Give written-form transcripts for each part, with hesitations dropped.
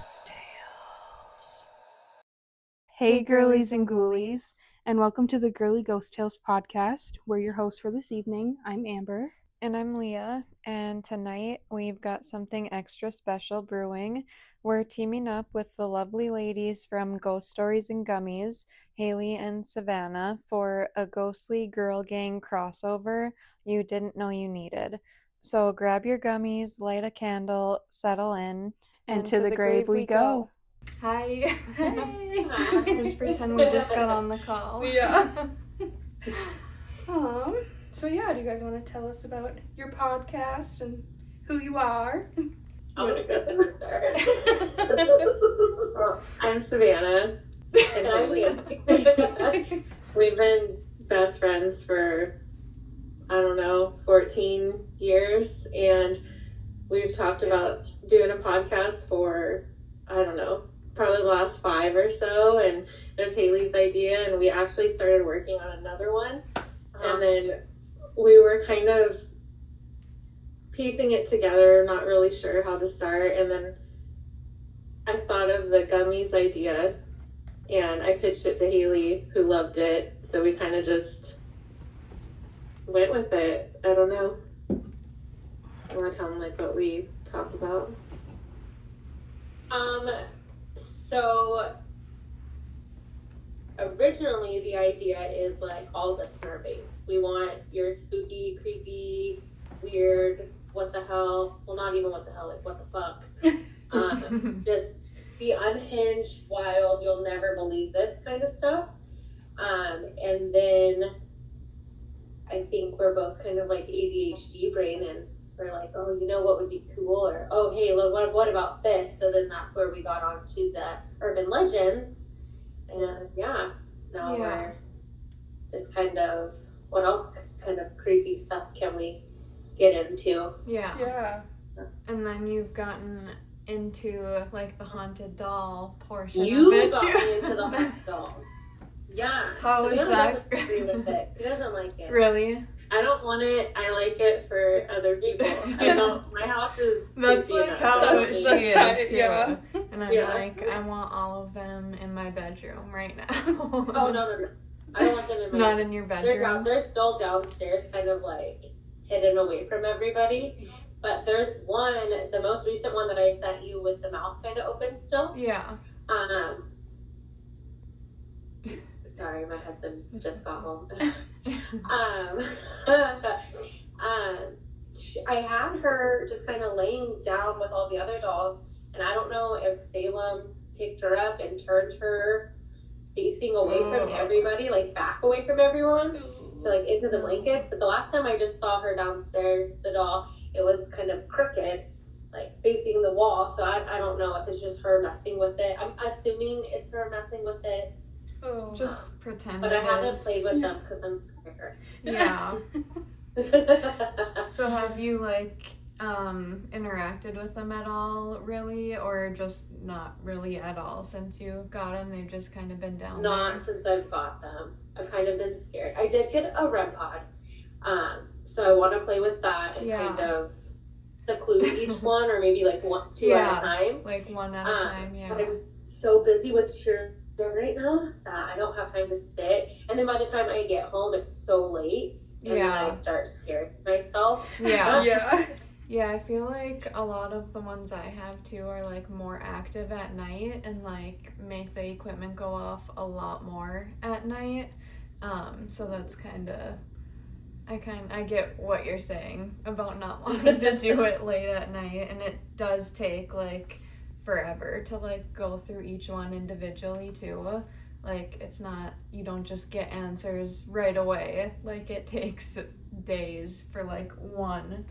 Ghost Tales. Hey girlies and ghoulies, and welcome to the Girly Ghost Tales podcast. We're your hosts for this evening. I'm Amber. And I'm Leah, and tonight we've got something extra special brewing. We're teaming up with the lovely ladies from Ghost Stories and Gummies, Hayley and Savanna, for a ghostly girl gang crossover you didn't know you needed. So grab your gummies, light a candle, settle in, And to the grave we go. Hi. Hey. Just pretend we just got on the call. Yeah. So yeah, do you guys want to tell us about your podcast and who you are? I'm gonna go ahead and start. I'm Savanna, and I'm Hayley. We've been best friends for, 14 years, and we've talked about doing a podcast for, probably the last 5 or so, and it was Hayley's idea, and we actually started working on another one, and then we were kind of piecing it together, not really sure how to start, and then I thought of the gummies idea, and I pitched it to Hayley, who loved it, so we kind of just went with it. I don't know. I want to tell them, what we talked about? So originally the idea is all listener based. We want your spooky, creepy, weird, what the hell, well, not even what the hell, what the fuck, just the unhinged, wild, you'll never believe this kind of stuff. And then I think we're both kind of ADHD brain, and we're oh, what would be cool, or oh, hey, look, what about this? So then that's where we got onto the urban legends, and now we're just kind of, what else kind of creepy stuff can we get into? Yeah. And then you've gotten into the haunted doll portion of it got too. me into the haunted doll. Yeah. How is that? He doesn't agree with it. He doesn't like it. Really? I don't want it. I like it for other people. I don't. My house is. That's creepy how enough. she that's is too. yeah. And I'm I want all of them in my bedroom right now. Oh no. I don't want them in my Not in your bedroom. They're still downstairs, kind of hidden away from everybody. But there's one, the most recent one that I sent you with the mouth kind of open still. Yeah. Sorry, my husband just got home. I had her just kind of laying down with all the other dolls, and I don't know if Salem picked her up and turned her facing away from everybody, back away from everyone, to into the blankets. But the last time I just saw her downstairs, the doll, it was kind of crooked, facing the wall. So I don't know if it's just her messing with it. I'm assuming it's her messing with it. Oh. Just pretend. But I haven't played with them because I'm scared. Yeah. So have you interacted with them at all, really, or just not really at all since you got them? They've just kind of been down Not there. since I've got them. I've kind of been scared. I did get a REM pod, so I want to play with that and kind of seclude each one, or maybe 2 at a time. One at a time. Yeah. But I'm so busy with cheer right now that I don't have time to sit. And then by the time I get home, it's so late. And then I start scaring myself. Yeah. Yeah, I feel like a lot of the ones I have too are more active at night and make the equipment go off a lot more at night. So that's I get what you're saying about not wanting to do it late at night, and it does take forever to go through each one individually too. It's not, you don't just get answers right away. It takes days for one.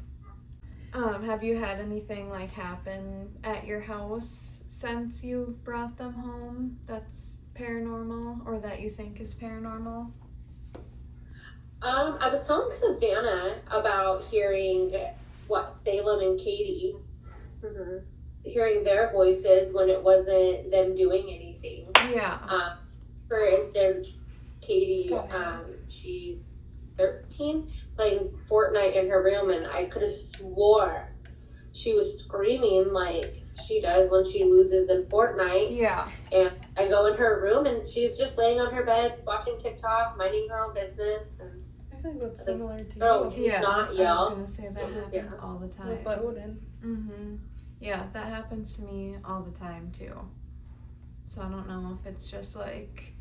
Have you had anything happen at your house since you've brought them home that's paranormal, or that you think is paranormal? I was telling Savanna about hearing Salem and Katie, hearing their voices when it wasn't them doing anything. Yeah. For instance, Katie, she's 13, playing Fortnite in her room, and I could have swore she was screaming she does when she loses in Fortnite. Yeah. And I go in her room and she's just laying on her bed watching TikTok, minding her own business. And I think that's similar to girl, you. can you not I yell? was gonna say that happens all the time. With Odin. Mm-hmm. Yeah, that happens to me all the time too. So I don't know if it's just like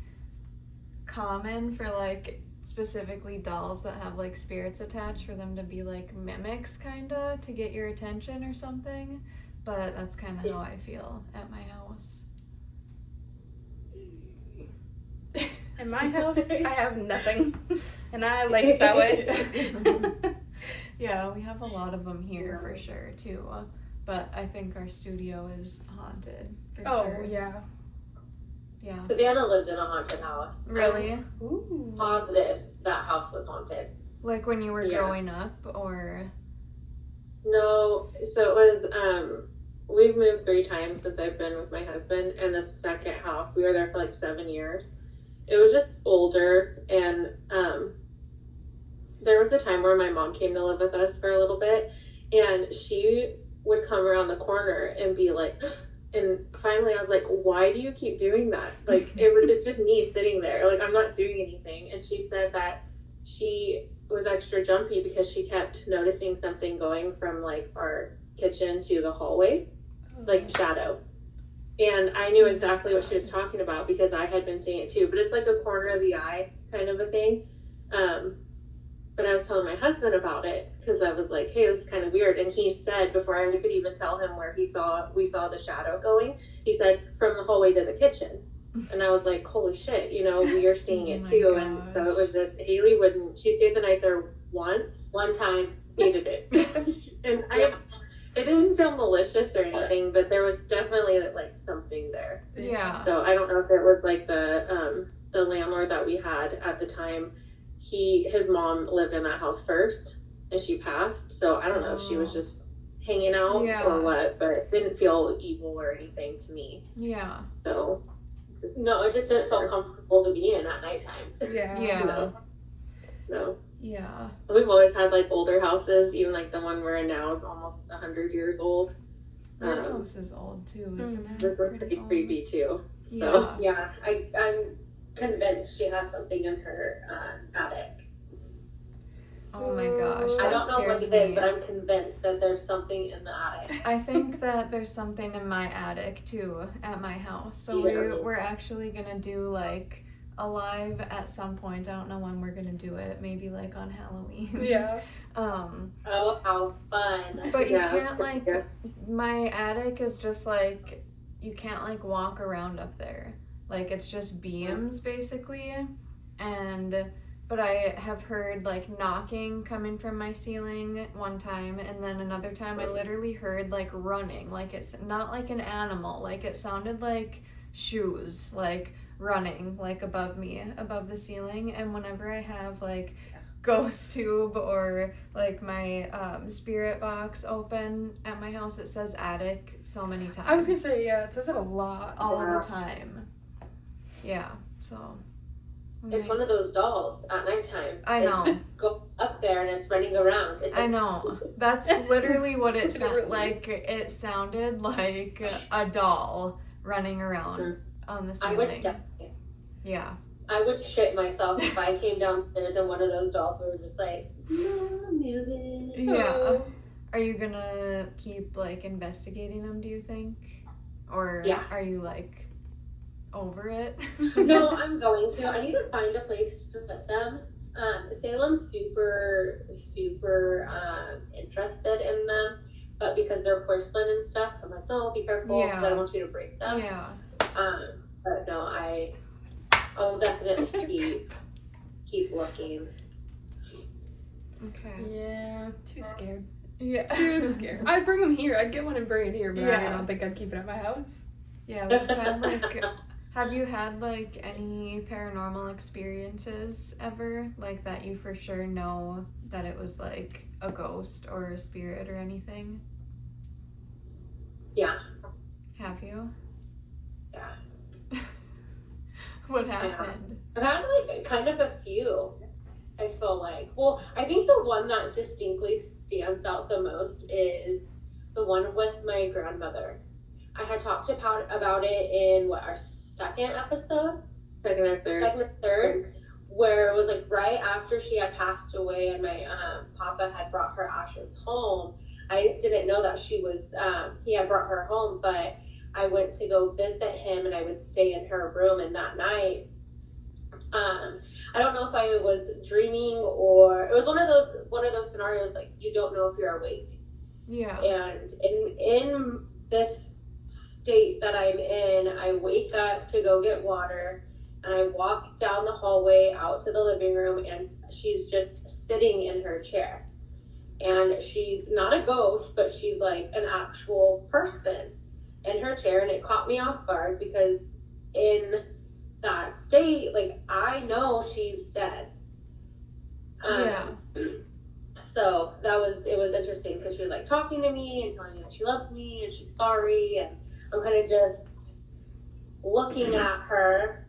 common for like specifically dolls that have like spirits attached for them to be like mimics kinda to get your attention or something. But that's kinda how I feel at my house. In my house, I have nothing. And I like it that way. Yeah, we have a lot of them here for sure too. But I think our studio is haunted for sure. Yeah. Yeah. Savannah lived in a haunted house. Really? Ooh. Positive that house was haunted. Like when you were Yeah. growing up, or? No, so it was, we've moved 3 times since I've been with my husband, and the second house, we were there for like 7 years. It was just older, and there was a time where my mom came to live with us for a little bit, and she would come around the corner and be like, and finally I was like, why do you keep doing that? Like, it's just me sitting there, like I'm not doing anything. And she said that she was extra jumpy because she kept noticing something going from like our kitchen to the hallway, like shadow. And I knew exactly what she was talking about because I had been seeing it too, but it's like a corner of the eye kind of a thing. But I was telling my husband about it because I was like, hey, this is kind of weird. And he said, before I could even tell him where we saw the shadow going, he said, from the hallway to the kitchen. And I was like, holy shit, you know, we are seeing it too. And so it was just, Hayley she stayed the night there one time, hated it. And it didn't feel malicious or anything, but there was definitely like something there. Yeah. So I don't know if it was like the landlord that we had at the time. His mom lived in that house first, and she passed. So I don't know if she was just hanging out or what, but it didn't feel evil or anything to me. Yeah. So No, it just didn't feel comfortable to be in at nighttime. Yeah. Yeah. No. Yeah. We've always had like older houses, even like the one we're in now is almost 100 years old. Your house is old too, isn't it? This was pretty old? creepy too. Yeah. Yeah, I'm convinced she has something in her attic. Oh my gosh. I that don't know what scares it is, me. but I'm convinced that there's something in the attic. I think that there's something in my attic too at my house. So Yeah. we're actually gonna do like a live at some point. I don't know when we're gonna do it. Maybe like on Halloween. Yeah. Oh, how fun. But you Yeah, can't that's like good. my attic is just like you can't like walk around up there. Like it's just beams basically. But I have heard like knocking coming from my ceiling one time, and then another time I literally heard like running. Like it's not like an animal. Like it sounded like shoes like running like above me, above the ceiling. And whenever I have like ghost tube or like my spirit box open at my house, it says attic so many times. I was gonna say, yeah, it says it a lot. all the time. Yeah, so It's one of those dolls at nighttime. I know. It's go up there and it's running around. It's I know. That's literally what it sounded Literally. like. It sounded like a doll running around on the I would ceiling. definitely. Yeah. I would shit myself if I came downstairs and one of those dolls were just like, move it. Yeah. Are you gonna keep like investigating them, do you think? Or Yeah. are you like over it? No, I'm going to. I need to find a place to put them. Salem's super interested in them, but because they're porcelain and stuff, I'm like, no, be careful because I don't want you to break them. Yeah. But no, I'll definitely keep looking. Okay. Yeah, too scared. Yeah. Too scared. I'd bring him here. I'd get one and bring it here, but I Yeah. don't think I'd keep it at my house. Yeah, we've had like have you had like any paranormal experiences ever? Like that you for sure know that it was like a ghost or a spirit or anything? Yeah. Have you? Yeah. What happened? I've had like kind of a few. I feel like. Well, I think the one that distinctly stands out the most is the one with my grandmother. I had talked about it in our second episode? Second or third. Where it was like right after she had passed away and my papa had brought her ashes home. I didn't know that he had brought her home, but I went to go visit him and I would stay in her room. And that night, I don't know if I was dreaming or it was one of those scenarios like you don't know if you're awake. Yeah. And in this state that I'm in, I wake up to go get water and I walk down the hallway out to the living room and she's just sitting in her chair. And she's not a ghost, but she's like an actual person in her chair. And it caught me off guard because in that state, like I know she's dead. Yeah. So it was interesting because she was like talking to me and telling me that she loves me and she's sorry. And I'm kind of just looking at her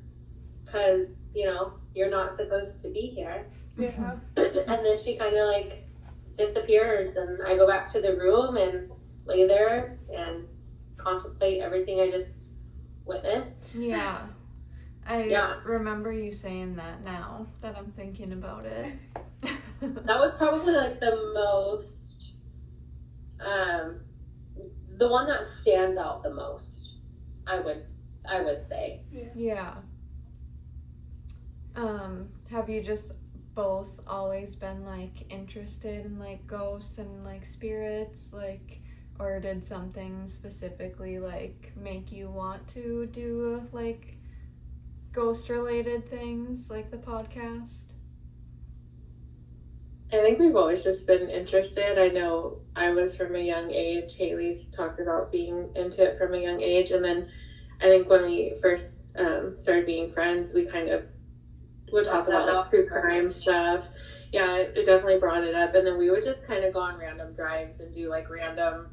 because, you know, you're not supposed to be here. Yeah. And then she kind of like disappears and I go back to the room and lay there and contemplate everything I just witnessed. Yeah. I remember you saying that now that I'm thinking about it. That was probably like the most, the one that stands out the most, I would say. Yeah. Have you just both always been like interested in like ghosts and like spirits, like, or did something specifically like make you want to do like ghost related things like the podcast? I think we've always just been interested. I know I was from a young age. Hayley's talked about being into it from a young age. And then I think when we first started being friends, we kind of would talk about like true crime stuff. Yeah, it definitely brought it up. And then we would just kind of go on random drives and do like random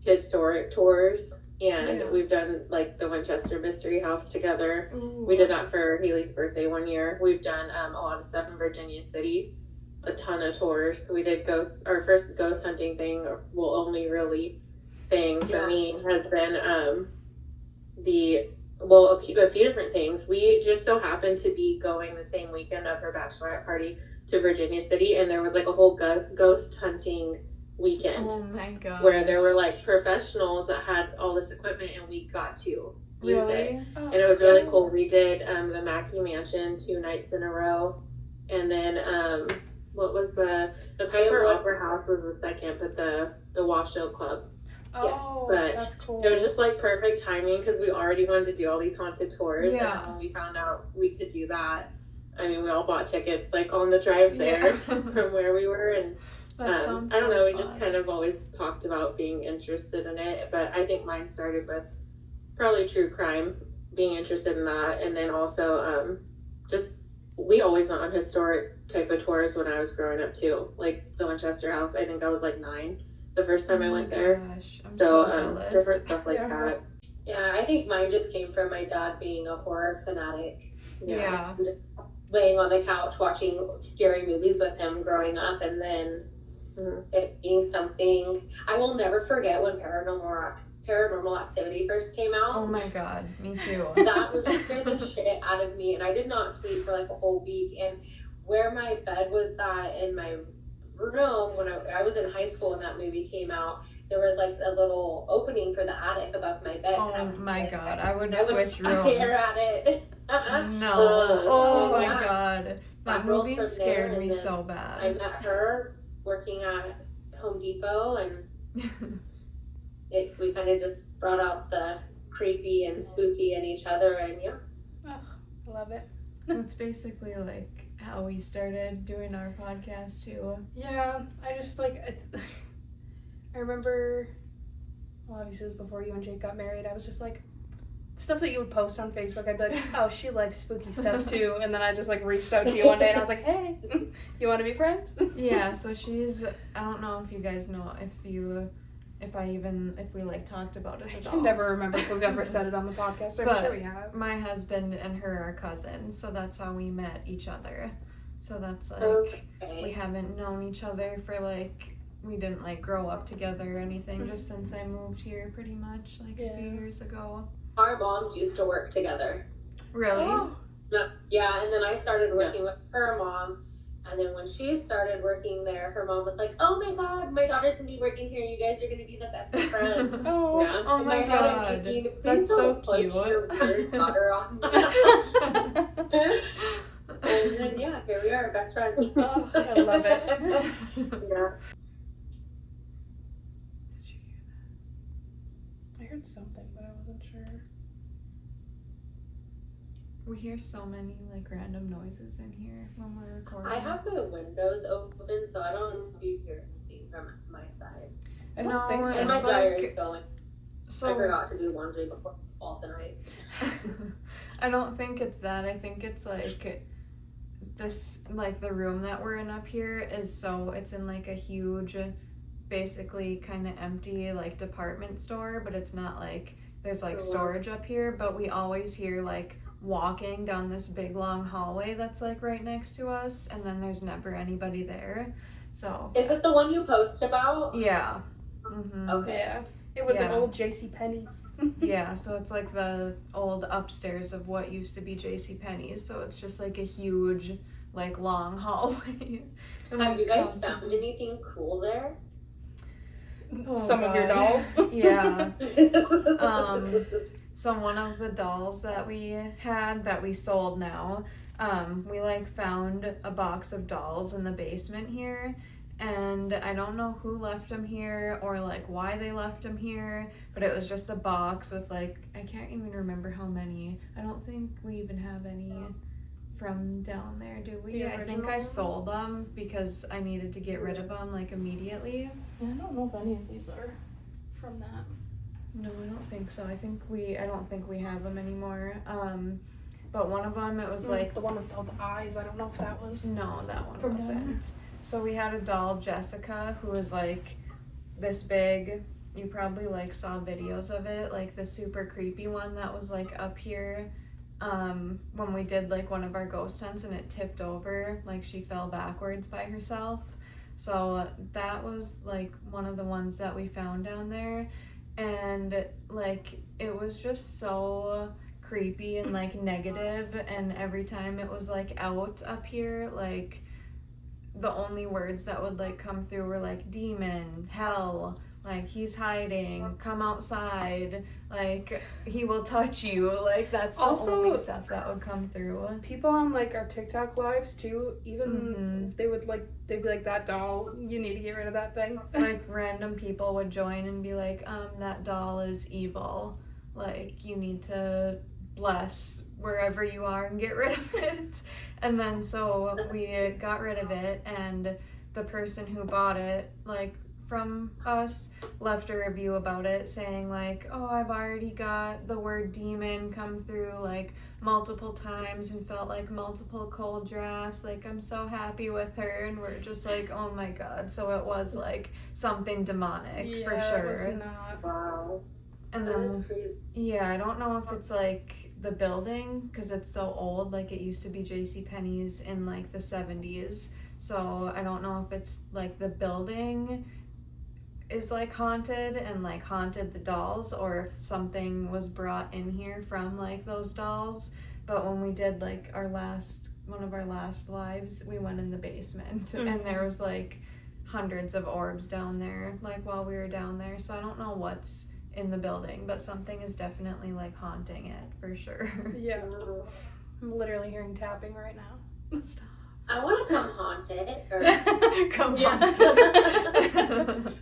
historic tours. And we've done like the Winchester Mystery House together. Ooh. We did that for Hayley's birthday one year. We've done a lot of stuff in Virginia City. A ton of tours. We did our first ghost hunting thing, only really thing for me has been a few different things. We just so happened to be going the same weekend of her bachelorette party to Virginia City, and there was like a whole ghost hunting weekend. Oh my god! Where there were like professionals that had all this equipment, and we got to use it, and it was really cool. We did the Mackey Mansion 2 nights in a row, and then what was the Piper Opera House was the second, but the Washoe Club. Oh, but that's cool. It was just like perfect timing because we already wanted to do all these haunted tours. Yeah. And when we found out we could do that, I mean, we all bought tickets like on the drive there from where we were. And I don't know, we just kind of always talked about being interested in it. But I think mine started with probably true crime, being interested in that. And then also we always went on historic type of tours when I was growing up too. Like the Winchester House, I think I was like 9 the first time I went there. I'm so jealous. different stuff like that. Yeah, I think mine just came from my dad being a horror fanatic. Yeah. Just laying on the couch watching scary movies with him growing up, and then it being something I will never forget when Paranormal Activity first came out. Oh my god, me too. That movie scared the shit out of me, and I did not sleep for like a whole week. And where my bed was at in my room when I was in high school when that movie came out, there was like a little opening for the attic above my bed. Oh my god, I would switch rooms. Stare at it. No. Oh my god. That movie scared me so bad. I met her working at Home Depot, and we kind of just brought out the creepy and spooky in each other, and I love it. That's basically like how we started doing our podcast too. Yeah, I just like I remember, well, obviously it was before you and Jake got married. I was just like, stuff that you would post on Facebook, I'd be like, oh, she likes spooky stuff too. And then I just like reached out to you one day and I was like, hey, you want to be friends? Yeah, so I don't know if you guys know if we like talked about it at all. I can never remember if we've ever said it on the podcast. I'm sure we have. My husband and her are cousins, so that's how we met each other. So that's like, we haven't known each other for like we didn't like grow up together or anything, just since I moved here pretty much like a few years ago. Our moms used to work together. Really? Oh. Yeah, and then I started working with her mom. And then when she started working there, her mom was like, "Oh my God, my daughter's gonna be working here. You guys are gonna be the best of friends." Oh, yeah. Oh In my head, I'm God. thinking, That's so don't put cute. your weird daughter on me. And then yeah, here we are, best friends. Oh, I love it. Yeah. Did you hear I heard something, but I wasn't sure. that? We hear so many like random noises in here when we're recording. I have the windows open, so I don't know if you hear anything from my side. I don't No, think so. And my It's dryer like- is going. I So forgot to do laundry before fall tonight. I don't think it's that. I think it's like this, like the room that we're in up here is so it's in like a huge, basically kind of empty like department store, but it's not like there's like storage up here, but we always hear like walking down this big long hallway that's like right next to us, and then there's never anybody there. So Is it the one you post about? yeah. Mm-hmm. Okay. Yeah. It was an Yeah. old JCPenney's. Yeah, so it's like the old upstairs of what used to be JCPenney's, so it's just like a huge, like long hallway. And Have we you guys constantly- found anything cool there? Oh, Some of your God. dolls. Yeah. So one of the dolls that we had that we sold now, we like found a box of dolls in the basement here, and I don't know who left them here or like why they left them here, but it was just a box with like, I can't even remember how many. I don't think we even have any from down there, do we? The I think I original ones? sold them because I needed to get rid of them like immediately. I don't know if any of these are from that. No, I don't think so. I don't think we have them anymore. But one of them, it was like, the one with all the eyes. I don't know if that was. no, that one From down wasn't. So we had a doll, Jessica, who was like this big. You probably like saw videos of it, like the super creepy one that was like up here. When we did like one of our ghost hunts and it tipped over, like she fell backwards by herself. So that was like one of the ones that we found down there. And like it was just so creepy and like negative, and every time it was like out up here, like the only words that would like come through were like demon, hell, like he's hiding, come outside, like he will touch you, like that's the Also- only stuff that would come through. People on like our TikTok lives too, even Mhm. they'd be like, that doll, you need to get rid of that thing. Like random people would join and be like, that doll is evil, like you need to bless wherever you are and get rid of it. And then so we got rid of it, and the person who bought it like from us left a review about it saying like, oh, I've already got the word demon come through like multiple times and felt like multiple cold drafts, like I'm so happy with her. And we're just like, oh my God. So it was like something demonic for It sure. was not. Wow. And That then is crazy. yeah, I don't know if it's like the building because it's so old, like it used to be JCPenney's in like the 70s. So I don't know if it's like the building is like haunted and like haunted the dolls, or if something was brought in here from like those dolls. But when we did like one of our last lives, we went in the basement and there was like hundreds of orbs down there like while we were down there. So I don't know what's in the building, but something is definitely like haunting it for sure. Yeah. I'm literally hearing tapping right now. Stop. I want to come haunt it. Or Come Yeah. on.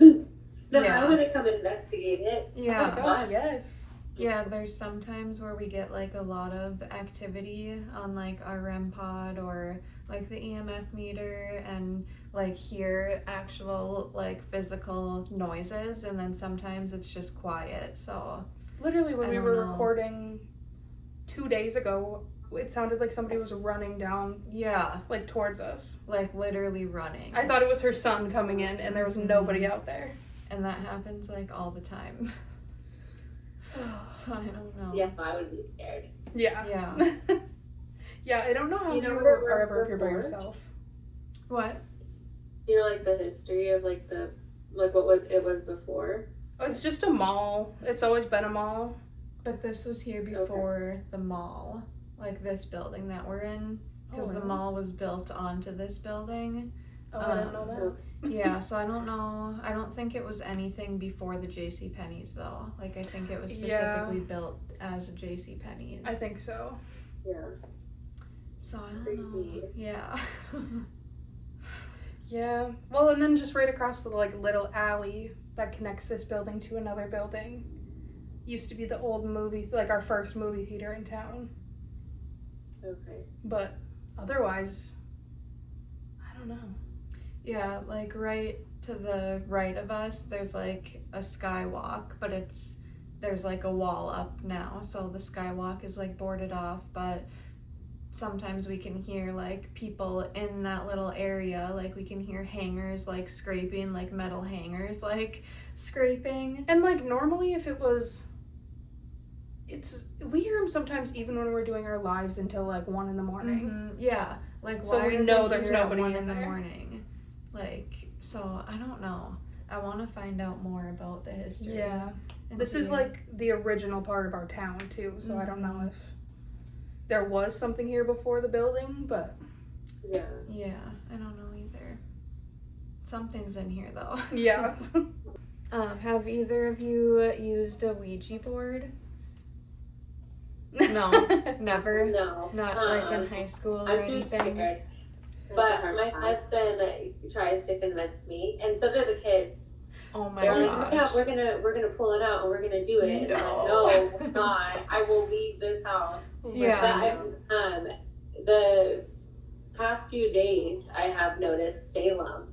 No, Yeah. I want to come investigate it. Oh my Yeah. gosh, yes. Yeah, there's sometimes where we get like a lot of activity on like our REM pod or like the EMF meter, and like hear actual like physical noises, and then sometimes it's just quiet. So Literally, when I we don't were know. recording 2 days ago, it sounded like somebody was running down, yeah, like, towards us. like literally running. I thought it was her son coming in, and there was nobody out there. And that happens like all the time. So I don't know. Yeah, I would be scared. Yeah. Yeah. Yeah, I don't know how You you, know where we're are ever up here by before? yourself. What? You know, like the history of like what it was before. Oh, it's just a mall. It's always been a mall. But this was here before the mall, like this building that we're in, because the mall was built onto this building. Oh, I didn't know that. Yeah, so I don't know. I don't think it was anything before the JCPenney's though. Like I think it was specifically built as a JCPenney's. I think so. Yeah. So I don't know. Yeah. Yeah. Well, and then just right across the like little alley that connects this building to another building used to be the old our first movie theater in town. Okay. But otherwise, I don't know. Yeah, like right to the right of us, there's like a skywalk, but there's like a wall up now, so the skywalk is like boarded off, but sometimes we can hear like people in that little area, like we can hear hangers like scraping, like metal hangers like scraping. And like normally if we hear them sometimes even when we're doing our lives until like 1 a.m. Mm-hmm. Yeah, like so why we are know they there's here at nobody 1 in the there. morning? Like, so I don't know. I want to find out more about the history. Yeah. and This see is like the original part of our town too, so I don't know if there was something here before the building, but Yeah. Yeah, I don't know either. Something's in here though. yeah. Have either of you used a Ouija board? No, never. No. Not like in high school or I'm too anything. scared. But my husband tries to convince me, and so do the kids. Oh my They're gosh. like, yeah, we're gonna pull it out and we're gonna do it. And I'm like, no, we're not. I will leave this house. Yeah. But the past few days, I have noticed Salem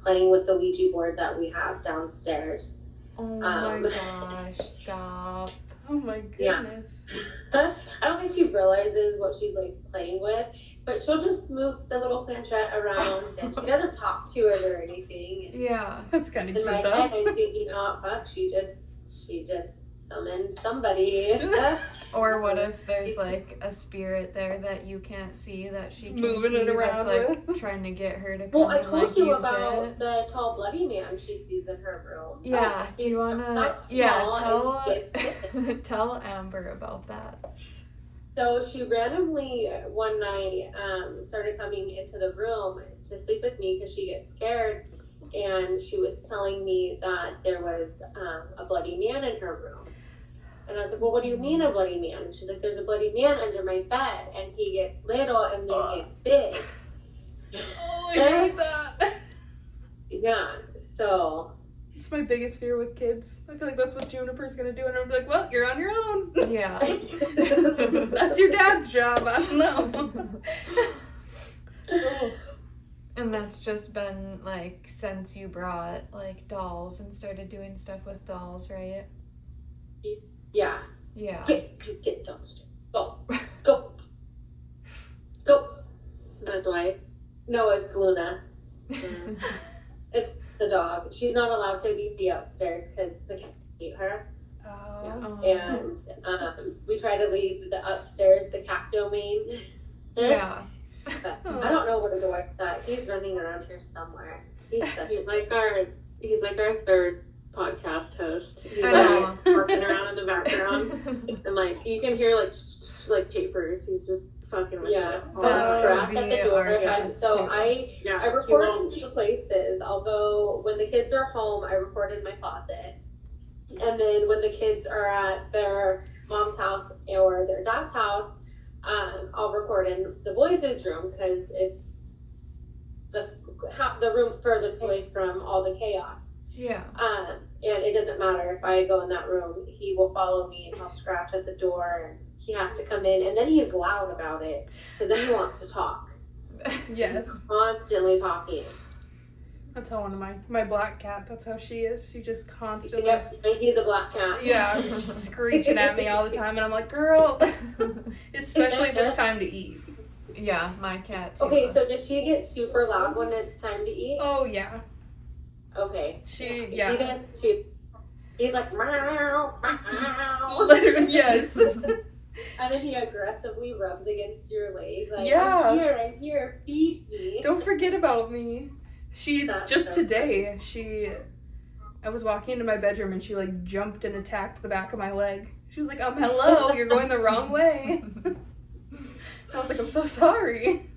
playing with the Ouija board that we have downstairs. Oh my gosh, stop. Oh my goodness. I don't think she realizes what she's like playing with, but she'll just move the little planchette around and she doesn't talk to it or anything. Yeah. That's kind of In cute my though. head, I'm thinking, oh fuck, she just summoned somebody. Or what if there's like a spirit there that you can't see that she can Moving see it around that's like with? trying to get her to come Well, I and told like you use about it? the tall bloody man she sees in her room. Yeah, Oh, do you he's wanna not small and tell Amber about that. So she randomly one night started coming into the room to sleep with me because she gets scared, and she was telling me that there was a bloody man in her room. And I was like, well, what do you mean a bloody man? And she's like, there's a bloody man under my bed, and he gets little and then gets big. Oh, I hate that. Yeah, so It's my biggest fear with kids. I feel like that's what Juniper's gonna do, and I'm like, well, you're on your own. Yeah. That's your dad's job. I don't know. Oh. And that's just been like since you brought like dolls and started doing stuff with dolls, right? yeah. Yeah. Get downstairs. Go. That's why. No, it's Luna. It's the dog. She's not allowed to be upstairs because the cat ate her. Oh. And we try to leave the upstairs, the cat domain. Yeah. But I don't know where to go with that. He's running around here somewhere. He's such He's like our third podcast host. He's I like know. working around in the background, and like you can hear like papers. He's just fucking with yeah. it. The That scratch would at be the door. our cats, So too. I He record won't. in two places. I'll go when the kids are home. I record in my closet, and then when the kids are at their mom's house or their dad's house, I'll record in the boys' room because it's the room furthest away from all the chaos. Yeah. And it doesn't matter if I go in that room. He will follow me and he'll scratch at the door and he has to come in. And then he's loud about it because then he wants to talk. Yes. He's constantly talking. That's how one of my black cat, that's how she is. She just constantly Yes, he's a black cat. yeah, she's screeching at me all the time, and I'm like, girl, especially if it's time to eat. Yeah, my cat too. Okay, so does she get super loud when it's time to eat? Oh yeah, Okay. she He yeah, does too. He's like, meow, meow. literally yes. And then he aggressively rubs against your leg. Like, Yeah. I'm here, feed me. Don't forget about me. That's just so today, I was walking into my bedroom and she like jumped and attacked the back of my leg. She was like, hello, you're going the wrong way. I was like, I'm so sorry.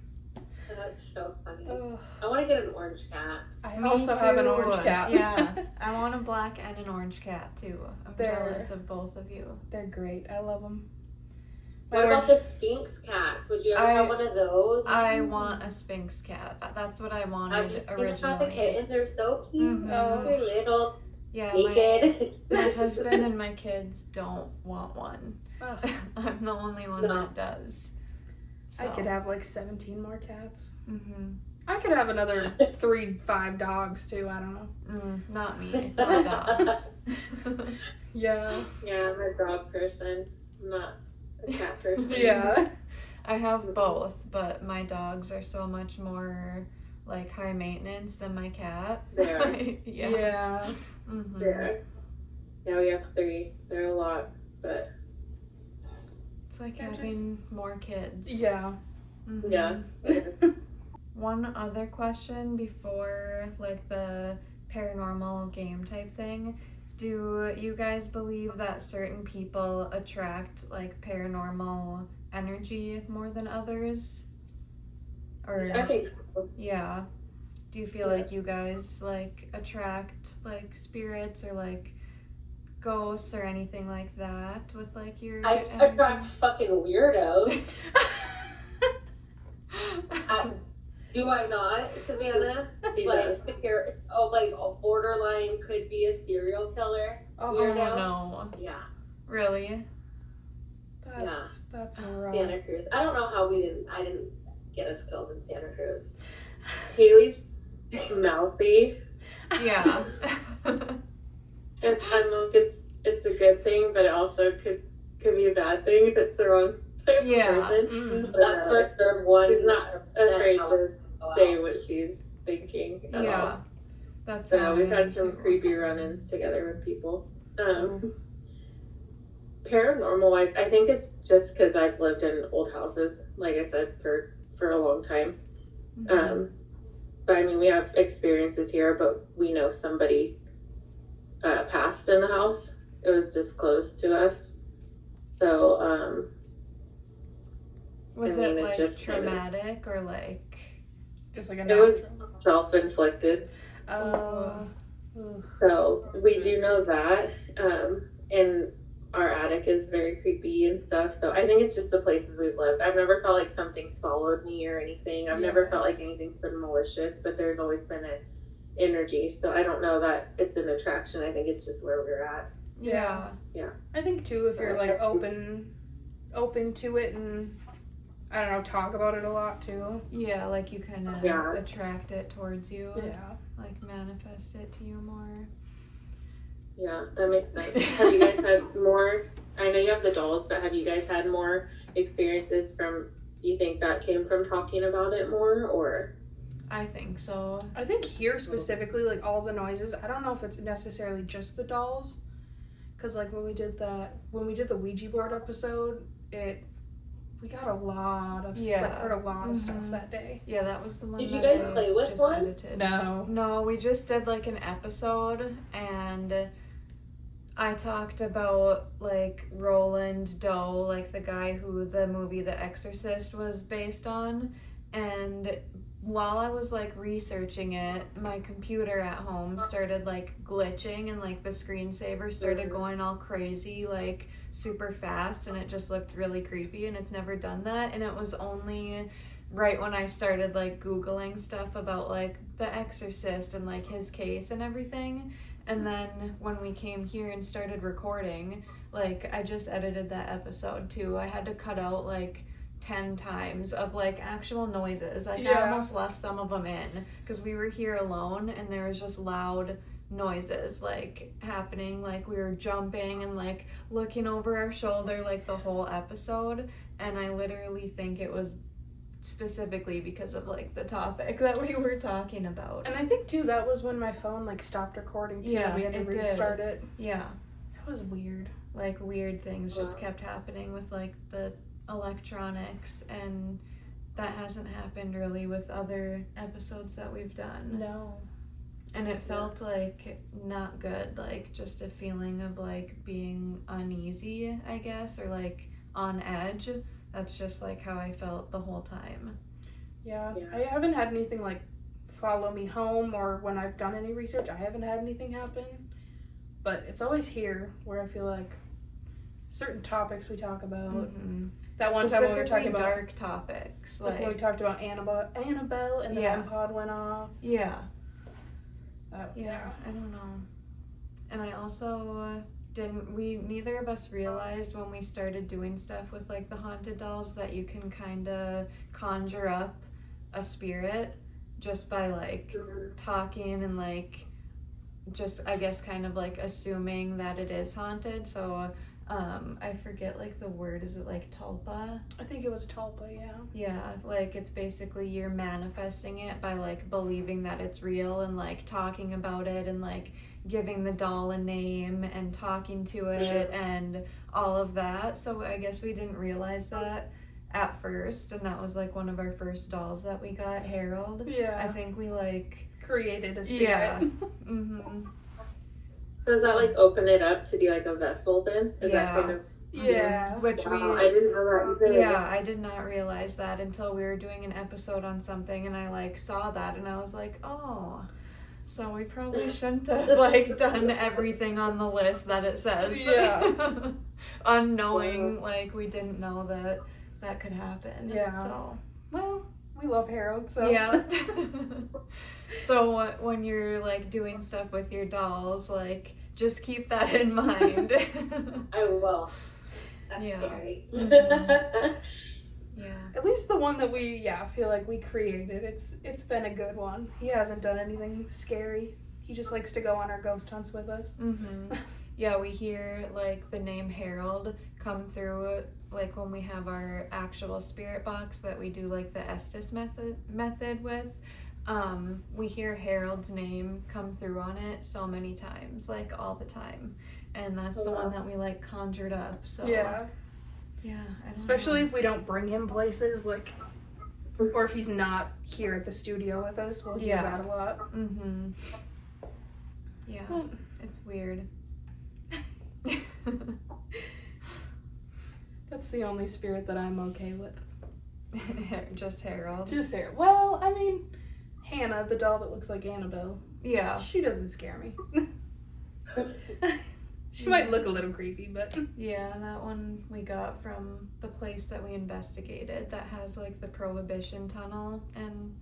That's so funny. Ugh. I want to get an orange cat. I Me also have an too. orange cat. Yeah, I want a black and an orange cat too. I'm They're- jealous of both of you. They're great. I love them. What about the Sphinx cats? Would you ever have one of those? I want a Sphinx cat. That's what I Have you wanted seen about the originally. kittens? They're so cute. Mhm. Oh. They're little, Yeah, naked. my husband and my kids don't want one. Oh, I'm the only one No. that does. I could have like 17 more cats. Mm-hmm. I could have another 3-5 dogs too. I don't know. Not me. My dogs. Yeah. Yeah, I'm a dog person, not a cat person. Yeah. I have both, but my dogs are so much more like high maintenance than my cat. They are. Yeah. Yeah. Mm-hmm. Yeah. Yeah, we have 3. They're a lot, but It's like They're having more kids. Yeah. Mhm. yeah. One other question before like the paranormal game type thing. Do you guys believe that certain people attract like paranormal energy more than others? Or I think so. yeah. Do you feel like you guys like attract like spirits or like ghosts or anything like that with like your I energy? attract fucking weirdos. Do I not, Savannah? He Like, does. like a borderline could be a serial killer. Oh, Oh Weirdo. no. Yeah, Really? that's rough. Santa Cruz. I don't know how I didn't get us killed in Santa Cruz. Haley's mouthy, Yeah. and I know it's a good thing, but it also could be a bad thing if it's the wrong type Yeah. of person. Mm. That's for sure one. She's not afraid to Wow. say what she's thinking at Yeah. all. That's So how we've I am had some too. creepy run-ins together with people. Paranormal wise, I think it's just because I've lived in old houses, like I said, for a long time. Mhm. But I mean, we have experiences here, but we know somebody passed in the house. It was disclosed to us. So, Was I mean, it it's like just kinda- traumatic or like? Just like a it was natural. self-inflicted. Ugh. So we do know that. And our attic is very creepy and stuff. So I think it's just the places we've lived. I've never felt like something's followed me or anything. I've never felt like anything's been malicious, but there's always been an energy. So I don't know that it's an attraction. I think it's just where we're at. Yeah. I think too, if you're like open to it and I don't know, talk about it a lot too. Yeah, like you kind of Yeah. attract it towards you. Yeah. Like manifest it to you more. Yeah, that makes sense. Have you guys had more? I know you have the dolls, but have you guys had more experiences from? You think that came from talking about it more, or? I think so. I think here specifically, like all the noises, I don't know if it's necessarily just the dolls. Cause like when we did the Ouija board episode, we got a lot of heard a lot of stuff Mhm. that day. Yeah, that was the one. Did you that guys I play with just one? edited. No. No, we just did like an episode and I talked about like Roland Doe, like the guy who the movie The Exorcist was based on. And while I was like researching it, my computer at home started like glitching and like the screensaver started going all crazy, like super fast, and it just looked really creepy, and it's never done that. And it was only right when I started like Googling stuff about like The Exorcist and like his case and everything. And then when we came here and started recording, like I just edited that episode too. I had to cut out like 10 times of like actual noises. Like I almost left some of them in because we were here alone and there was just loud noises like happening, like we were jumping and like looking over our shoulder like the whole episode. And I literally think it was specifically because of like the topic that we were talking about. And I think too that was when my phone like stopped recording too. Yeah, We had to it did. restart it. Yeah, That was weird. like weird things just kept happening with like the electronics, and that hasn't happened really with other episodes that we've done. No. And it felt like not good, like just a feeling of like being uneasy, I guess, or like on edge. That's just like how I felt the whole time. Yeah. I haven't had anything like follow me home, or when I've done any research, I haven't had anything happen. But it's always here where I feel like certain topics we talk about. Mm-hmm. That one time when we were talking about dark topics, like when we talked about Annabelle, and the REM pod went off. Yeah. Yeah, I don't know. And I also neither of us realized when we started doing stuff with like the haunted dolls that you can kind of conjure up a spirit just by like talking and like just, I guess, kind of like assuming that it is haunted. So I forget like the word, is it like tulpa? I think it was tulpa, yeah. Yeah, like it's basically you're manifesting it by like believing that it's real and like talking about it and like giving the doll a name and talking to it and all of that. So I guess we didn't realize that at first, and that was like one of our first dolls that we got, Harold. Yeah. I think we like created a spirit. Yeah. Mm-hmm. Does that like open it up to be like a vessel then? Is that kind of Yeah. Which wow, I didn't know that either. Yeah, I did not realize that until we were doing an episode on something and I like saw that and I was like, oh, so we probably shouldn't have like done everything on the list that it says. Yeah. Unknowing, like we didn't know that could happen. Yeah. So Well, we love Harold, so. yeah. So when you're like doing stuff with your dolls, like just keep that in mind. I will. That's Yeah. scary. Mhm. Yeah. At least the one that we, feel like we created, it's been a good one. He hasn't done anything scary. He just likes to go on our ghost hunts with us. Mm-hmm. Yeah, we hear like the name Harold come through like when we have our actual spirit box that we do like the Estes method with. We hear Harold's name come through on it so many times, like all the time, and that's the one that we like conjured up. So Yeah. I don't Especially know. if we don't bring him places, like, or if he's not here at the studio with us, we'll hear that a lot. Mm-hmm. Yeah, it's weird. That's the only spirit that I'm okay with. Just Harold. Just Harold. Well, I mean, Hannah, the doll that looks like Annabelle. Yeah. She doesn't scare me. She might look a little creepy, but... Yeah, that one we got from the place that we investigated that has like the Prohibition Tunnel and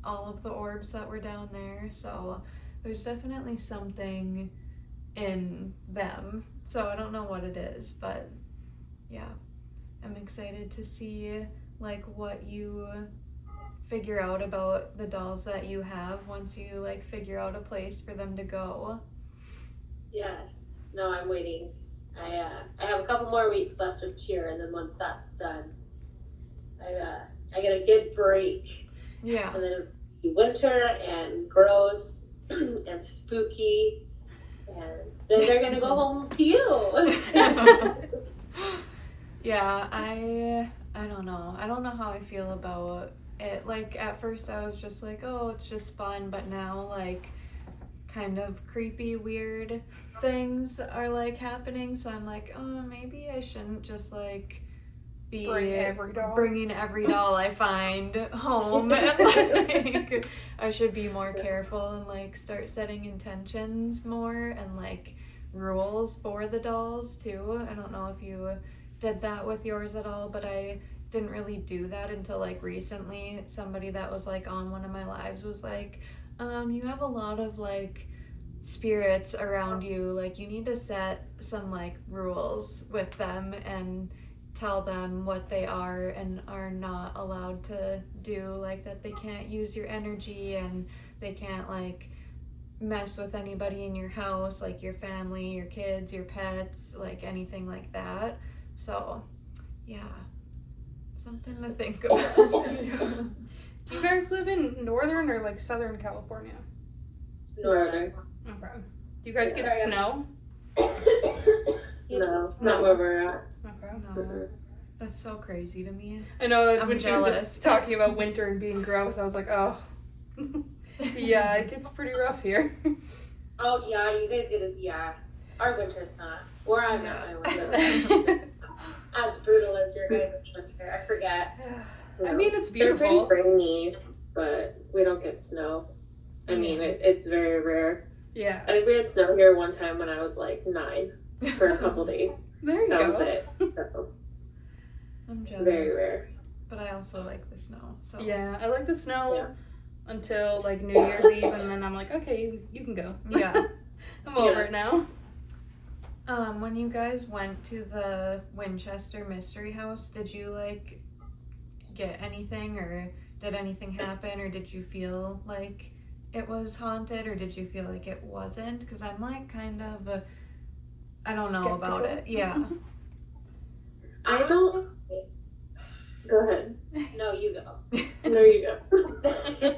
all of the orbs that were down there. So there's definitely something in them. So I don't know what it is, but yeah, I'm excited to see like what you figure out about the dolls that you have once you like figure out a place for them to go. Yes. No, I'm waiting. I have a couple more weeks left of cheer, and then once that's done, I get a good break. Yeah. And then it'll be winter and gross and spooky, and then they're gonna go home to you. Yeah, I don't know. I don't know how I feel about it. Like at first I was just like, oh, it's just fun, but now like kind of creepy, weird things are like happening, so I'm like, oh, maybe I shouldn't just like be bringing every doll I find home, and like I should be more careful and like start setting intentions more and like rules for the dolls too. I don't know if you did that with yours at all, but I didn't really do that until like recently. Somebody that was like on one of my lives was like, you have a lot of like spirits around you, like you need to set some like rules with them and tell them what they are and are not allowed to do, like that they can't use your energy and they can't like mess with anybody in your house, like your family, your kids, your pets, like anything like that. So yeah, something to think about. Do you guys live in Northern or like Southern California? Northern. Okay. Do you guys get snow? No, not where we're at. Okay. No. That's so crazy to me. I know that I'm when she was jealous. just talking about winter and being gross, I was like, oh. Yeah, it gets pretty rough here. Oh, yeah, you guys get it. Yeah. Our winter's not. Where I'm at, my winter. As brutal as your guys' winter. I forget. I mean, it's They're beautiful. pretty rainy, but we don't get snow. I mean, it's very rare. Yeah. I think we had snow here one time when I was like 9 for a couple days. There you That go. was it. So, I'm jealous. very rare. But I also like the snow. So Yeah, I like the snow Yeah. until like New Year's Eve, and then I'm like, okay, you can go. Yeah. I'm over Yeah. it now. When you guys went to the Winchester Mystery House, did you like get anything, or did anything happen, or did you feel like it was haunted, or did you feel like it wasn't? Because I'm like kind of I don't know about it. Skeptical. Yeah. I don't. Go ahead. No, you go. There you go.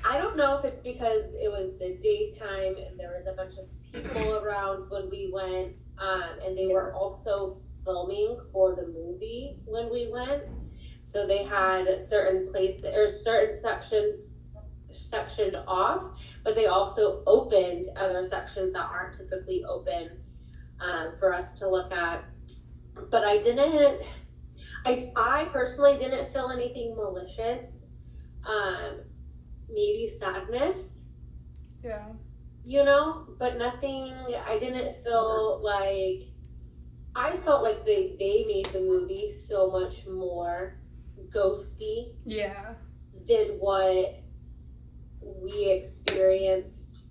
I don't know if it's because it was the daytime and there was a bunch of people around when we went, and they were also filming for the movie when we went. So they had certain places or certain sections sectioned off, but they also opened other sections that aren't typically open for us to look at. But I personally didn't feel anything malicious. Maybe sadness, Yeah. you know, but nothing. I didn't feel like. I felt like they made the movie so much more ghosty Yeah. than what we experienced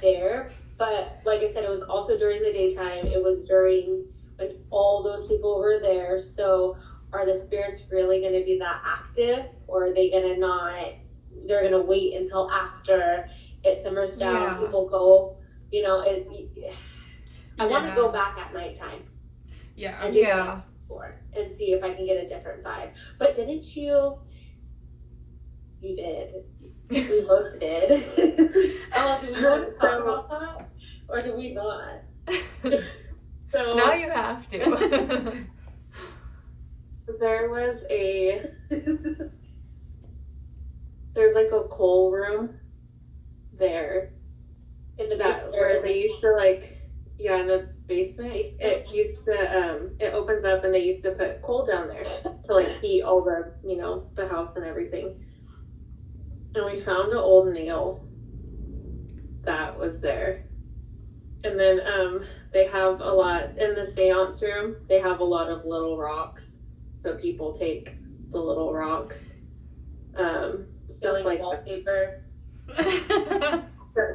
there. But like I said, it was also during the daytime. It was during when all those people were there. So are the spirits really going to be that active, or are they going to not? They're going to wait until after it simmers down. Yeah. People go, you know, I want to go back at nighttime Yeah. and do Yeah. that before and see if I can get a different vibe. But didn't you? You did. We both did. Oh, do we want to talk about that? Or do we not? So Now you have to. there was there's like a coal room there in the that basement. where they used to like, yeah, in the basement. It used to it opens up and they used to put coal down there to like heat all the, you know, the house and everything. And we found an old nail that was there. And then they have a lot in the seance room. They have a lot of little rocks, so people take the little rocks. Stuff like wallpaper.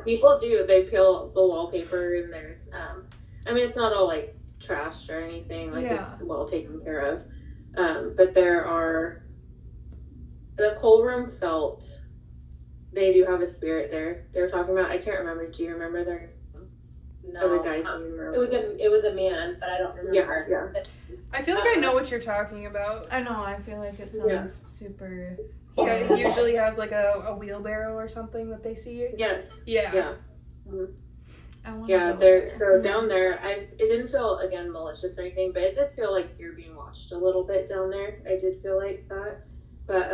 people do. They peel the wallpaper, and there's I mean, it's not all like trashed or anything. Like Yeah. it's well taken care of. But there are the coal room felt. They do have a spirit there. They were talking about. I can't remember. Do you remember their? No, Or the guys who remember? it was a man, but I don't remember. Yeah. I feel like I know what you're talking about. I know, I feel like it sounds super. Yeah, it usually has like a wheelbarrow or something that they see. Yes. Yeah. Yeah. I wanna Yeah, go there. So down there, it didn't feel again malicious or anything, but it did feel like you're being watched a little bit down there. I did feel like that, but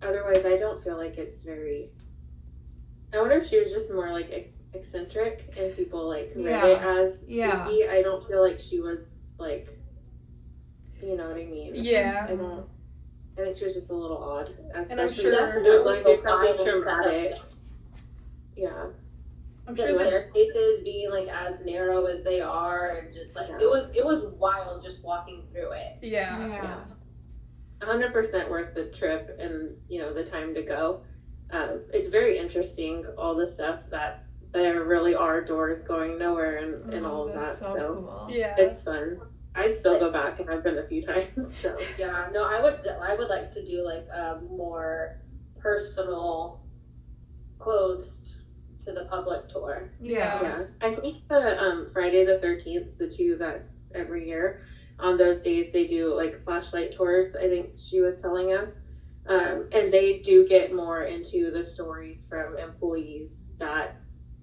otherwise, I don't feel like it's very. I wonder if she was just more like eccentric and people like read it as Yeah. spooky. I don't feel like she was like, you know what I mean? Yeah. I don't. I think she was just a little odd. And I'm Especially sure- like they probably traumatic. Yeah. I'm The sure that. staircases being like as narrow as they are, and just like it was wild just walking through it. Yeah. Yeah. 100% worth the trip and, you know, the time to go. It's very interesting, all the stuff that there really are doors going nowhere and all of that. That's so cool. Yeah. It's fun. I'd still go back, and I've been a few times. So Yeah, no, I would like to do like a more personal, closed to the public tour. Yeah. yeah, I think the Friday the 13th, the two that's every year. On those days, they do like flashlight tours. I think she was telling us. And they do get more into the stories from employees that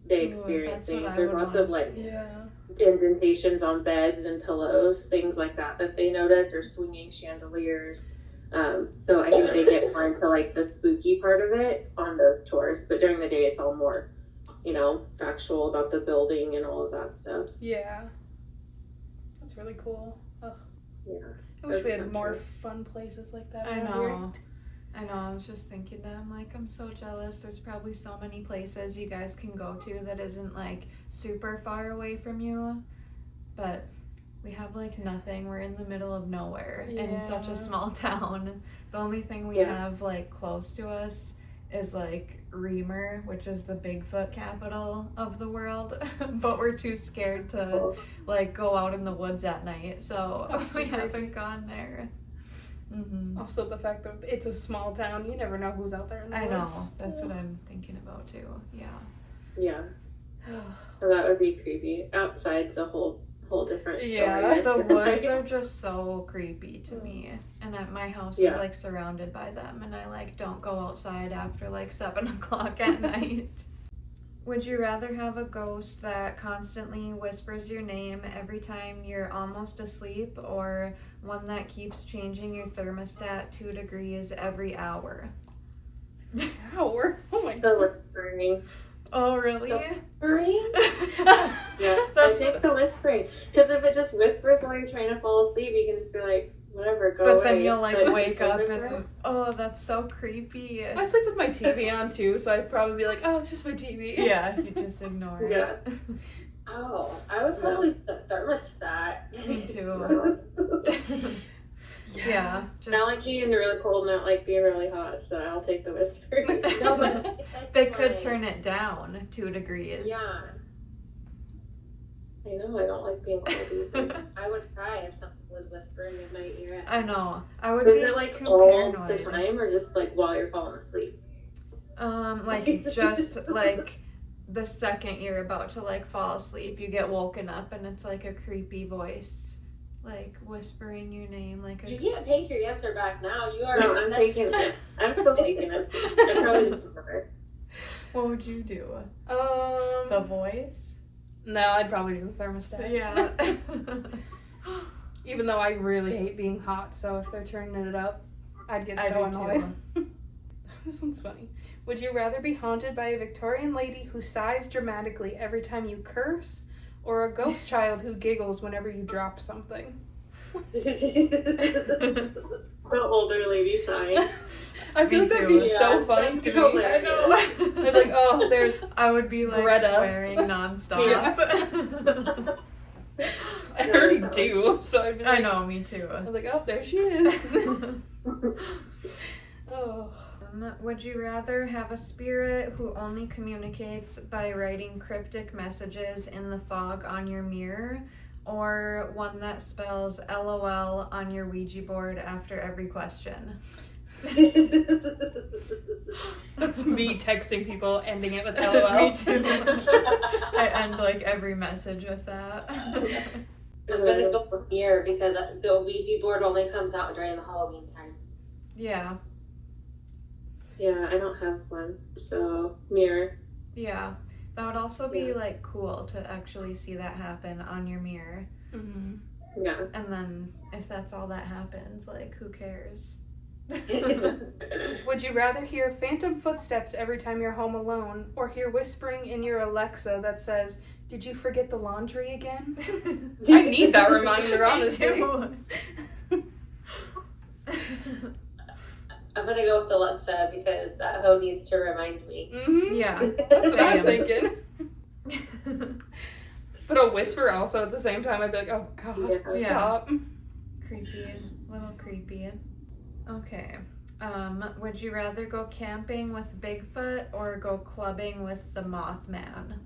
they Ooh, experience that's what things. I There's would lots wanna of like Yeah. indentations on beds and pillows, things like that they notice, or swinging chandeliers. So I think they get more into like the spooky part of it on the tours, but during the day it's all more, factual about the building and all of that stuff. Yeah. That's really cool. Ugh. Yeah. I wish we had more fun places like that. I around know. I was just thinking that. I'm like, I'm so jealous. There's probably so many places you guys can go to that isn't like super far away from you. But we have like nothing. We're in the middle of nowhere in such a small town. The only thing we have like close to us is like Reamer, which is the Bigfoot capital of the world. But we're too scared to like go out in the woods at night, so we haven't gone there. Mm-hmm. Also, the fact that it's a small town, you never know who's out there in the woods. I know. That's what I'm thinking about too. Yeah. Yeah. So that would be creepy. Outside's a whole different story. Yeah. The woods are just so creepy to me, and my house is like surrounded by them, and I like don't go outside after like 7 o'clock at night. Would you rather have a ghost that constantly whispers your name every time you're almost asleep, or one that keeps changing your thermostat 2 degrees every hour? Hour? Oh my god. The whispering. Oh, really? The whispering? Yeah, I take the whispering. Because if it just whispers while you're trying to fall asleep, you can just be like, whatever, go away. But then you'll like But wake up and, whispering? oh, that's so creepy. I sleep with my TV on too, so I'd probably be like, oh, it's just my TV. Yeah, you just ignore it. Yeah. Oh, I would probably the thermostat. Me too. Yeah. I don't like being really cold and I don't like being really hot, so I'll take the whispering. No, but They could turn it down 2 degrees. Yeah, I know, I don't like being cold either. I would cry if something was whispering in my ear. I know. I would Is be it like too all paranoid. the time or just like while you're falling asleep? Like just like the second you're about to like fall asleep, you get woken up and it's like a creepy voice, like whispering your name, like You can't take your answer back now. You are. No, I'm taking it. I'm still taking it. I probably just remember. What would you do? The The voice? No, I'd probably do the thermostat. Yeah. Even though I really hate being hot, so if they're turning it up, I'd get so annoyed. This one's funny. Would you rather be haunted by a Victorian lady who sighs dramatically every time you curse, or a ghost child who giggles whenever you drop something? The older lady sigh. I feel Me like that'd too. be so Yeah, funny that's to totally me. hilarious. I'd be like, oh, there's. I would be like Greta. swearing nonstop. Yeah. I already do, so I'd be like. I know, me too. I'm like, oh, there she is. Oh. Would you rather have a spirit who only communicates by writing cryptic messages in the fog on your mirror, or one that spells LOL on your Ouija board after every question? That's me texting people, ending it with LOL. Me too. I end like every message with that. I'm gonna go with mirror because the Ouija board only comes out during the Halloween time. Yeah, Yeah, I don't have one, so mirror. yeah. That would also be like cool to actually see that happen on your mirror. Mm-hmm. Yeah. And then if that's all that happens, like who cares? Would you rather hear phantom footsteps every time you're home alone, or hear whispering in your Alexa that says, "Did you forget the laundry again?" I need that reminder, honestly. I'm gonna go with Alexa because that hoe needs to remind me. Mm-hmm. Yeah. That's what I'm Same. thinking. But a whisper also at the same time, I'd be like, oh god, Yeah. stop. Creepy, little creepy. Okay. Would you rather go camping with Bigfoot or go clubbing with the Mothman?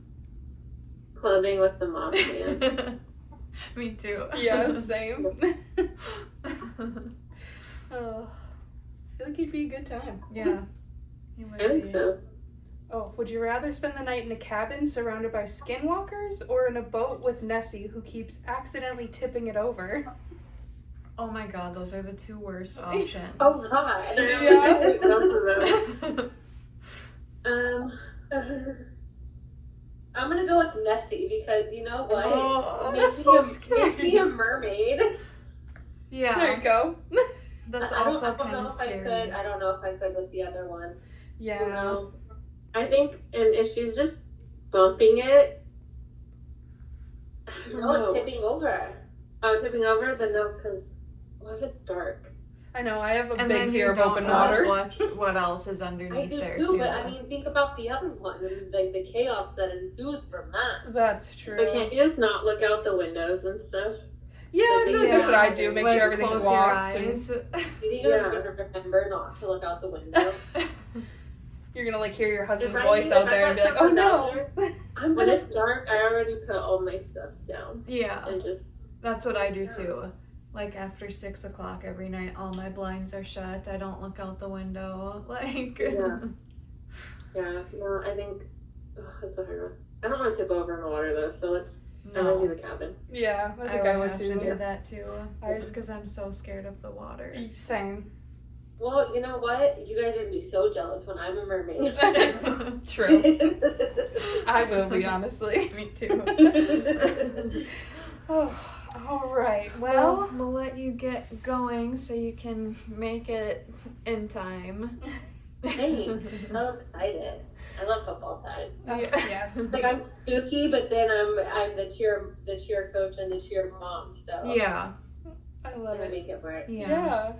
Clubbing with the Mothman. Me too. Yeah, same. Oh, I feel like it'd be a good time. Yeah. You I think so. Oh, would you rather spend the night in a cabin surrounded by skinwalkers, or in a boat with Nessie who keeps accidentally tipping it over? Oh my god, those are the two worst options. Oh god. Yeah. I'm gonna go with Nessie because you know what? Oh, Make that's me so a- scary. Make me a mermaid. Yeah. There you go. That's I also don't kind know of if scary. I don't know if I could with the other one. Yeah. No. I think, and if she's just bumping it, I don't No, know. it's tipping over. Oh, tipping over? Then no, because what if it's dark? I know, I have a And big then fear you of don't open know water. what else is I underneath do there too, too. but I mean, think about the other one, and like the chaos that ensues from that. That's true. But can't you just not look out the windows and stuff? Yeah, I feel like that's what I do. Make Like, sure everything's close your locked. And eyes. You think Yeah. I'm gonna remember not to look out the window? you're gonna like hear your husband's If I voice knew out that there and be that like, "Oh was out no." I'm When gonna. it's dark, I already put all my stuff down Yeah, and just that's what I do too. Like after 6 o'clock every night, all my blinds are shut. I don't look out the window. Like, Yeah. Yeah. No, I think that's a hard one. I don't want to tip over in the water though, so I'm gonna do no, the cabin. Yeah, I I think would I would have too. to do that too. I- Just because I'm so scared of the water. Same. Well, you know what? You guys are gonna be so jealous when I'm a mermaid. True. I will be, honestly. Me too. Oh, all right. Well, Well, we'll let you get going so you can make it in time. Thanks. So excited. I love football time. yes. It's like I'm spooky, but then I'm the cheer coach and the cheer mom. So Yeah, I I'm love gonna it. make it work. yeah.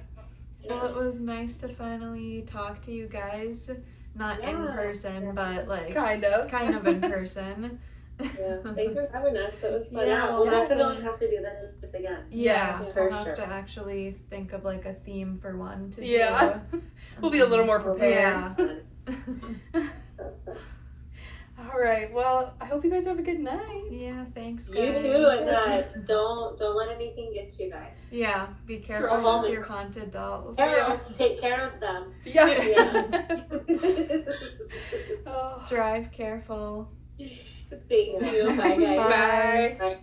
Well, it was nice to finally talk to you guys. Not in Yeah. person, but like Kind of. kind of in person. Yeah. Thanks for having us. It was fun. Yeah, We'll we'll have definitely to- have to do this again. Yeah, Yes. we'll For have sure. to actually think of like a theme for one to Yeah. do. We'll be a little more prepared. Yeah. All right. Well, I hope you guys have a good night. Yeah, thanks You guys. too, and don't let anything get you guys. Yeah, be careful Trauma. with your haunted dolls. Take care of them. Yeah. Yeah. Oh. Drive careful. Thank you. Bye guys. Bye.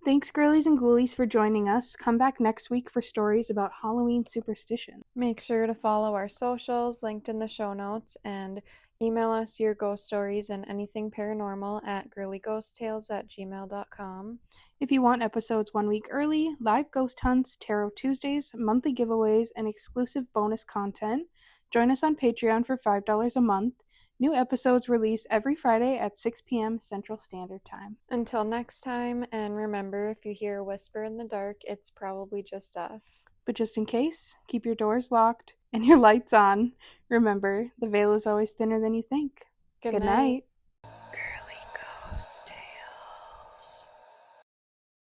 Thanks, girlies and ghoulies, for joining us. Come back next week for stories about Halloween superstition. Make sure to follow our socials linked in the show notes and email us your ghost stories and anything paranormal at girlyghosttales@gmail.com. If you want episodes 1 week early, live ghost hunts, tarot Tuesdays, monthly giveaways, and exclusive bonus content, join us on Patreon for $5 a month. New episodes release every Friday at 6 p.m. Central Standard Time. Until next time, and remember, if you hear a whisper in the dark, it's probably just us. But just in case, keep your doors locked and your lights on. Remember, the veil is always thinner than you think. Good night. Girly Ghost Tales.